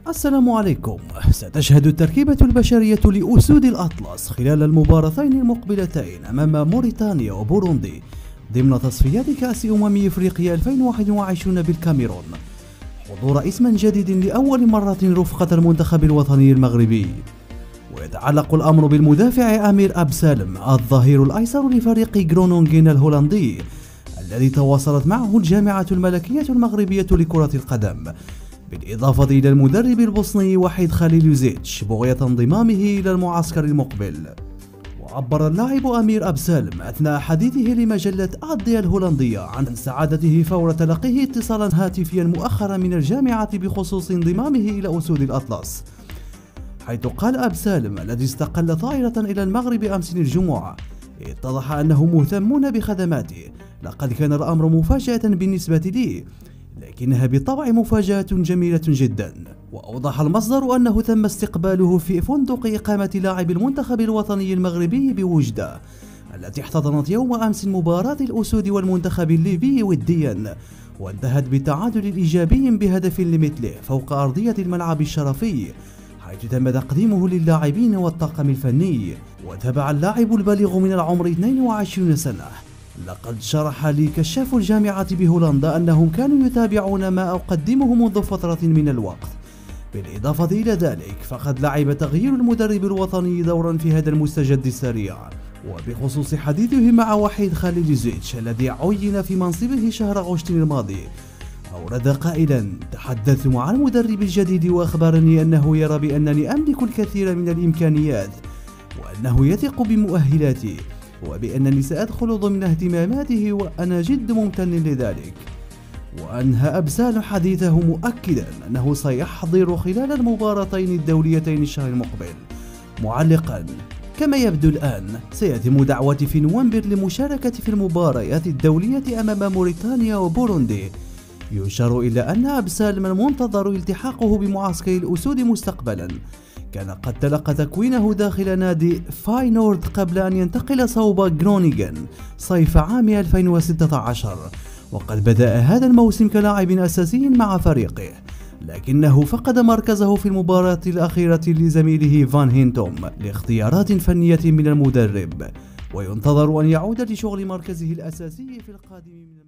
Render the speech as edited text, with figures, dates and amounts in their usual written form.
السلام عليكم. ستشهد التركيبة البشرية لأسود الأطلس خلال المباراتين المقبلتين أمام موريتانيا وبوروندي ضمن تصفيات كأس إفريقيا 2021 بالكاميرون حضور اسم جديد لأول مرة رفقة المنتخب الوطني المغربي. ويتعلق الأمر بالمدافع أمير أبسالم الظهير الأيسر لفريق غرونونغين الهولندي الذي تواصلت معه الجامعة الملكية المغربية لكرة القدم، بالإضافة إلى المدرب البوسني وحيد خليلوزيتش بغية انضمامه إلى المعسكر المقبل. وعبر اللاعب أمير أبسالم أثناء حديثه لمجلة أدي الهولندية عن سعادته فور تلقيه اتصالا هاتفيا مؤخرا من الجامعة بخصوص انضمامه إلى أسود الأطلس، حيث قال أبسالم الذي استقل طائرة إلى المغرب أمس الجمعة: اتضح أنهم مهتمون بخدماتي، لقد كان الأمر مفاجأة بالنسبة لي، لكنها بالطبع مفاجأة جميلة جدا. وأوضح المصدر أنه تم استقباله في فندق إقامة لاعب المنتخب الوطني المغربي بوجدة التي احتضنت يوم أمس مباراة الأسود والمنتخب الليبي وديا، وانتهت بتعادل إيجابي بهدف لمثله فوق أرضية الملعب الشرفي، حيث تم تقديمه للاعبين والطاقم الفني. وتابع اللاعب البالغ من العمر 22 سنة: لقد شرح لي كشاف الجامعة بهولندا أنهم كانوا يتابعون ما أقدمه منذ فترة من الوقت. بالإضافة إلى ذلك فقد لعب تغيير المدرب الوطني دورا في هذا المستجد السريع. وبخصوص حديثه مع وحيد خليلوزيتش الذي عين في منصبه شهر أغسطس الماضي، أورد قائلا: تحدثت مع المدرب الجديد وأخبرني أنه يرى بأنني أملك الكثير من الإمكانيات وأنه يثق بمؤهلاتي وبأنني سأدخل ضمن اهتماماته وأنا جد ممتن لذلك. وأنهى أبسال حديثه مؤكدا أنه سيحضر خلال المباراتين الدوليتين الشهر المقبل، معلقا: كما يبدو الآن سيتم دعوتي في نوفمبر للمشاركة في المباريات الدولية أمام موريتانيا وبوروندي. يشار إلى أن أبسالم المنتظر التحاقه بمعسكر الأسود مستقبلا كان قد تلقى تكوينه داخل نادي فاينورد قبل أن ينتقل صوب غرونيغن صيف عام 2016، وقد بدأ هذا الموسم كلاعب أساسي مع فريقه، لكنه فقد مركزه في المباراة الأخيرة لزميله فان هينتوم لاختيارات فنية من المدرب، وينتظر أن يعود لشغل مركزه الأساسي في القادم من